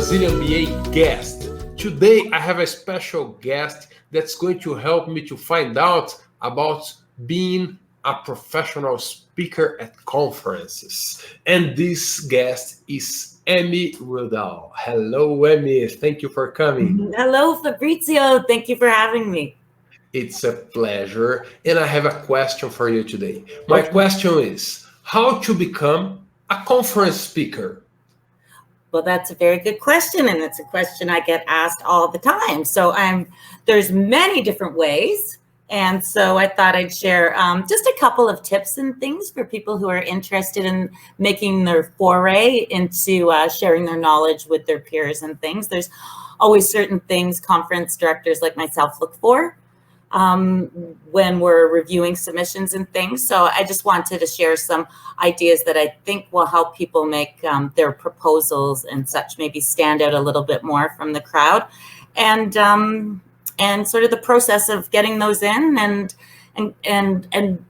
Brazilian BA guest. Today I have a special guest that's going to help me to find out about being a professional speaker at conferences. And this guest is Amy Ruddell. Hello, Amy. Thank you for coming. Hello, Fabrizio. Thank you for having me. It's a pleasure. And I have a question for you today. My question is, how to become a conference speaker? Well, that's a very good question, and it's a question I get asked all the time. So there's many different ways, and so I thought I'd share just a couple of tips and things for people who are interested in making their foray into sharing their knowledge with their peers and things. There's always certain things conference directors like myself look for when we're reviewing submissions and things. So I just wanted to share some ideas that I think will help people make their proposals and such maybe stand out a little bit more from the crowd, and sort of the process of getting those in and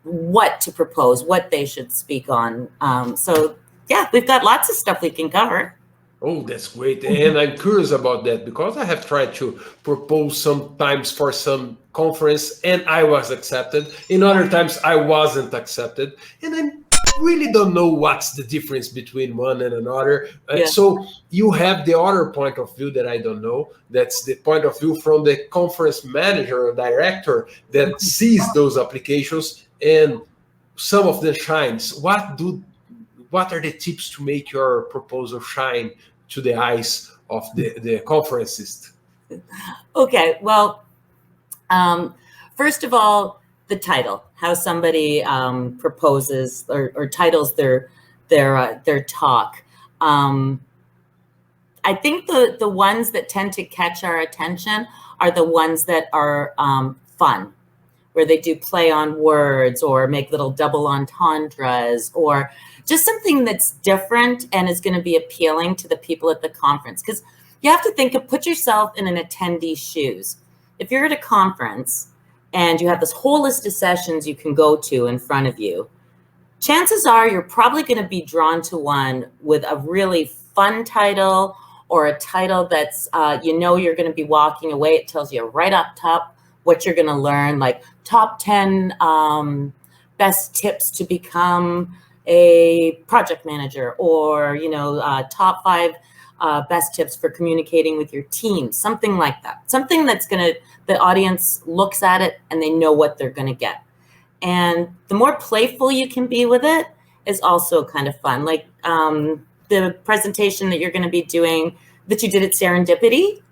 what to propose, what they should speak on. So yeah, we've got lots of stuff we can cover. Oh, that's great. And I'm curious about that because I have tried to propose sometimes for some conference and I was accepted. In other times I wasn't accepted. And I really don't know what's the difference between one and another. Yeah. So you have the other point of view that I don't know. That's the point of view from the conference manager or director that sees those applications and some of them shines. What are the tips to make your proposal shine to the eyes of the conferencist? Okay, well, first of all, the title, how somebody proposes or titles their talk. I think the ones that tend to catch our attention are the ones that are fun, where they do play on words or make little double entendres or just something that's different and is going to be appealing to the people at the conference. Because you have to put yourself in an attendee's shoes. If you're at a conference and you have this whole list of sessions you can go to in front of you, chances are you're probably going to be drawn to one with a really fun title or a title that's, you're going to be walking away. It tells you right up top what you're going to learn, like top 10 best tips to become a project manager, or top 5 best tips for communicating with your team, something like that. Something that's the audience looks at it and they know what they're gonna get. And the more playful you can be with it is also kind of fun. Like the presentation that you're gonna be doing, that you did at Serendipity,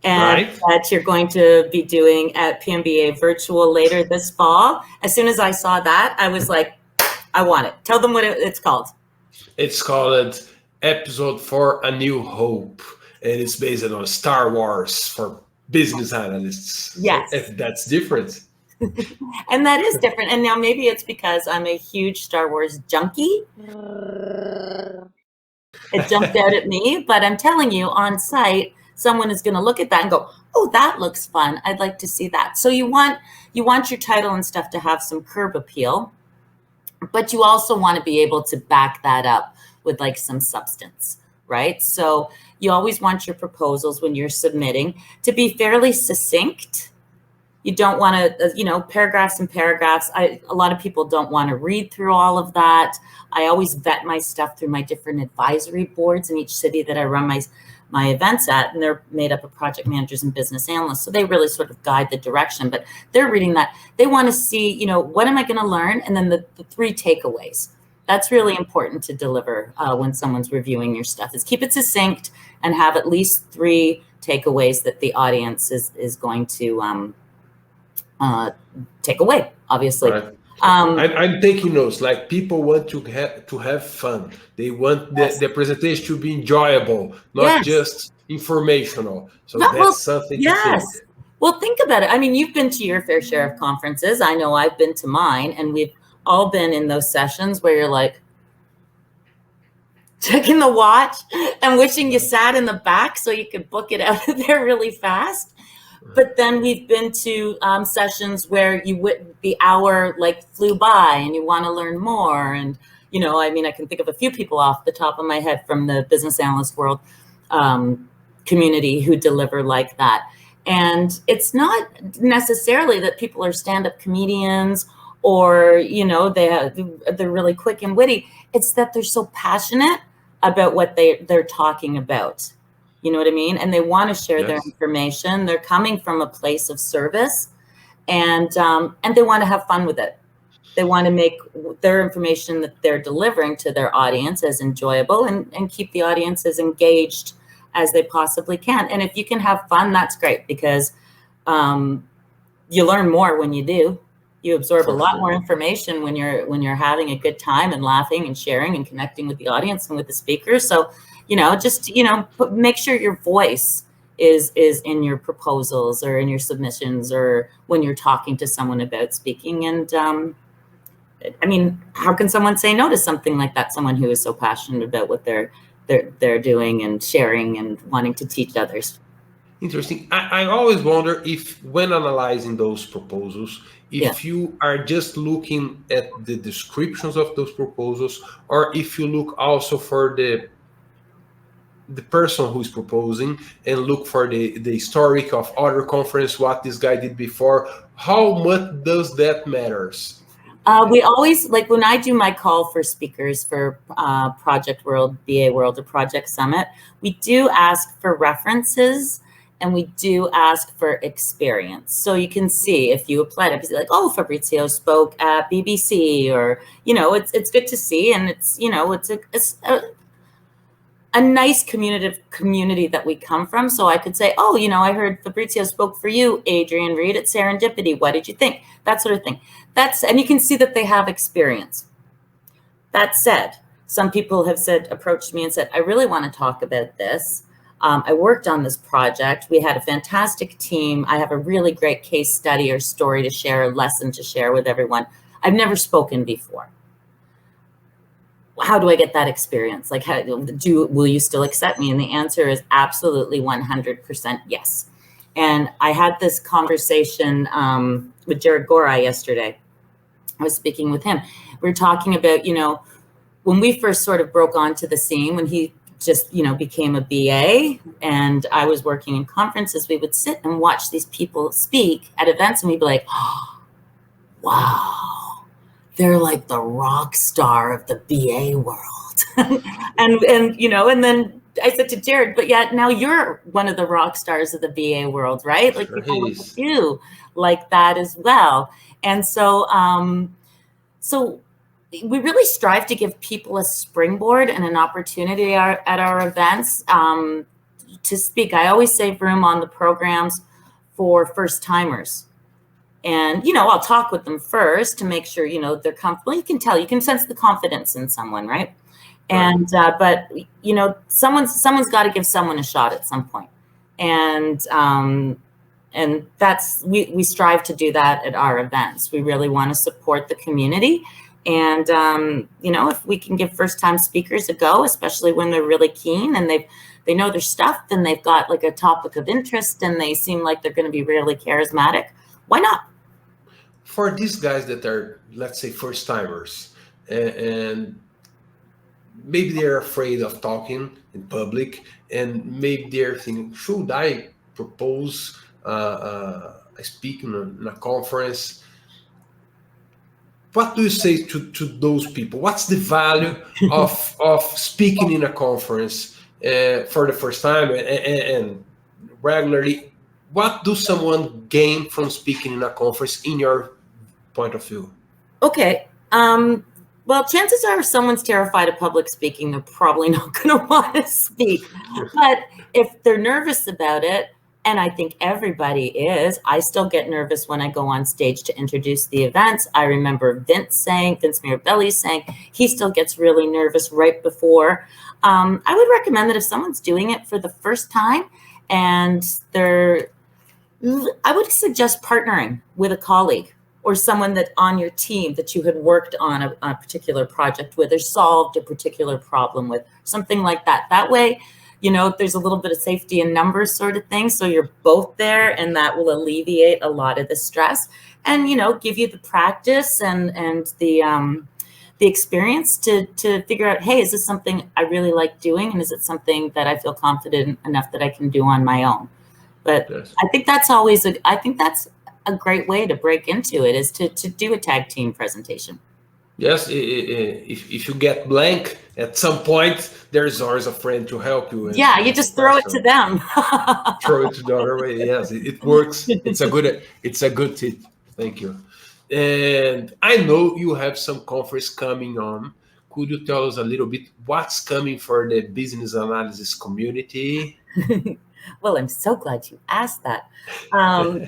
and right, that you're going to be doing at PMBA Virtual later this fall. As soon as I saw that, I was like, I want it. Tell them what it's called. It's called Episode for A New Hope, and it's based on Star Wars for business analysts. Yes. So if that's different. And that is different. And now maybe it's because I'm a huge Star Wars junkie. It jumped out at me, but I'm telling you, on site, someone is going to look at that and go, oh, that looks fun. I'd like to see that. So you want your title and stuff to have some curb appeal, but you also want to be able to back that up with like some substance, right? So you always want your proposals when you're submitting to be fairly succinct. You don't want to, paragraphs and paragraphs. A lot of people don't want to read through all of that. I always vet my stuff through my different advisory boards in each city that I run my events at, and they're made up of project managers and business analysts. So they really sort of guide the direction, but they're reading that. They want to see, what am I going to learn? And then the 3 takeaways. That's really important to deliver when someone's reviewing your stuff, is keep it succinct and have at least 3 takeaways that the audience is going to take away, obviously. Right. I'm taking notes. Like, people want to have fun. They want the presentation to be enjoyable, not just informational. So that's something to think. Well, think about it. I mean, you've been to your fair share of conferences. I know I've been to mine, and we've all been in those sessions where you're like checking the watch and wishing you sat in the back so you could book it out of there really fast. But then we've been to sessions where the hour like flew by and you want to learn more, and I mean, I can think of a few people off the top of my head from the business analyst world community who deliver like that. And it's not necessarily that people are stand-up comedians or, they're really quick and witty. It's that they're so passionate about what they're talking about. You know what I mean? And they want to share their information. They're coming from a place of service, and they want to have fun with it. They want to make their information that they're delivering to their audience as enjoyable and keep the audience as engaged as they possibly can. And if you can have fun, that's great, because you learn more when you do. You absorb a lot more information when you're having a good time and laughing and sharing and connecting with the audience and with the speakers. So, make sure your voice is in your proposals or in your submissions or when you're talking to someone about speaking. And I mean, how can someone say no to something like that? Someone who is so passionate about what they're doing and sharing and wanting to teach others. Interesting. I always wonder if, when analyzing those proposals, if you are just looking at the descriptions of those proposals, or if you look also for the person who is proposing and look for the historic of other conference, what this guy did before. How much does that matters? We always, like when I do my call for speakers for Project World, BA World, or Project Summit, we do ask for references and we do ask for experience. So you can see if you applied it, like, oh, Fabrizio spoke at BBC, or, it's good to see. And it's, it's a nice community that we come from. So I could say, oh, I heard Fabrizio spoke for you, Adrian Reed, at Serendipity. What did you think? That sort of thing. And you can see that they have experience. That said, some people have approached me and said, I really want to talk about this. I worked on this project. We had a fantastic team. I have a really great case study or story to share, a lesson to share with everyone. I've never spoken before. How do I get that experience? Like, will you still accept me? And the answer is absolutely 100% yes. And I had this conversation with Jared Gorai yesterday. I was speaking with him. We were talking about, when we first sort of broke onto the scene, when he just, became a BA and I was working in conferences, we would sit and watch these people speak at events and we'd be like, oh, wow, they're like the rock star of the BA world. and then I said to Jared, but yet now you're one of the rock stars of the BA world, right? Like, people look at you like that as well. And so, we really strive to give people a springboard and an opportunity at our events to speak. I always save room on the programs for first timers. And, I'll talk with them first to make sure, they're comfortable. You can tell, you can sense the confidence in someone, right? And, but, someone's got to give someone a shot at some point. And that's, we strive to do that at our events. We really want to support the community. And, if we can give first-time speakers a go, especially when they're really keen and they know their stuff and they've got like a topic of interest and they seem like they're going to be really charismatic, why not? For these guys that are, let's say, first-timers, and maybe they're afraid of talking in public, and maybe they're thinking, should I propose speaking in a conference? What do you say to those people? What's the value of speaking in a conference for the first time and regularly? What do someone gain from speaking in a conference in your point of view? Okay. Well, chances are if someone's terrified of public speaking, they're probably not going to want to speak. But if they're nervous about it, and I think everybody is, I still get nervous when I go on stage to introduce the events. I remember Vince Mirabelli saying he still gets really nervous right before. I would recommend that if someone's doing it for the first time and I would suggest partnering with a colleague or someone that on your team that you had worked on a particular project with or solved a particular problem with, something like that. That way, there's a little bit of safety in numbers sort of thing. So you're both there and that will alleviate a lot of the stress and, give you the practice and the experience to figure out, hey, is this something I really like doing? And is it something that I feel confident enough that I can do on my own? But yes. I think that's a great way to break into it, is to do a tag team presentation. Yes, if you get blank at some point, there's always a friend to help you. Yeah, you just throw it to them. Throw it to the other way. Yes, it works. It's a good tip. Thank you. And I know you have some conference coming on. Could you tell us a little bit what's coming for the business analysis community? Well, I'm so glad you asked that.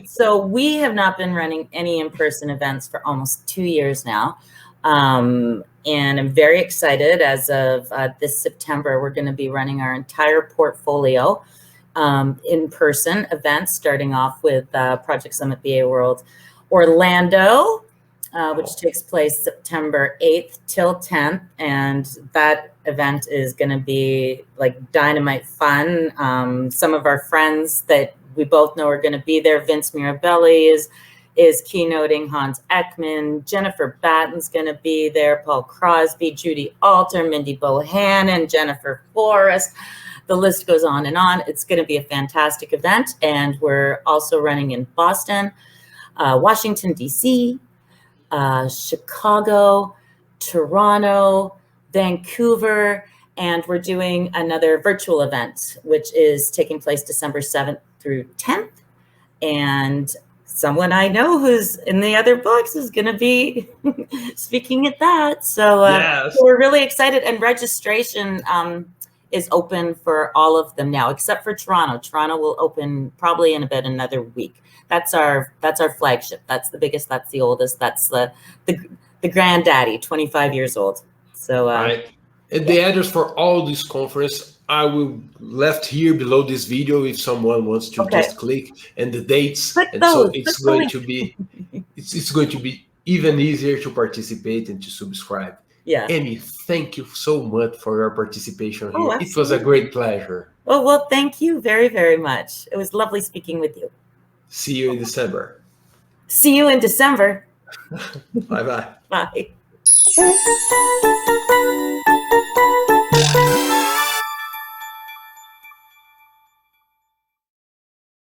So we have not been running any in-person events for almost 2 years now. And I'm very excited. As of this September, we're going to be running our entire portfolio in-person events, starting off with Project Summit BA World Orlando, which takes place September 8th till 10th. And that event is going to be like dynamite fun. Some of our friends that we both know are going to be there. Vince Mirabelli is keynoting, Hans Ekman, Jennifer Batten's going to be there, Paul Crosby, Judy Alter, Mindy Bohannon, Jennifer Forrest. The list goes on and on. It's going to be a fantastic event. And we're also running in Boston, Washington, D.C., Chicago, Toronto, Vancouver, and we're doing another virtual event, which is taking place December 7th through 10th. And someone I know who's in the other box is going to be speaking at that. So, yes. So we're really excited. And registration is open for all of them now, except for Toronto. Toronto will open probably in about another week. That's our flagship. That's the biggest. That's the oldest. That's the granddaddy, 25 years old. So right. And the address for all these conference I will left here below this video if someone wants to just click, and the dates. And so it's going to be it's going to be even easier to participate and to subscribe. Yeah. Amy, thank you so much for your participation here. It was a great pleasure. Well, thank you very, very much. It was lovely speaking with you. See you in December. See you in December. Bye-bye. Bye.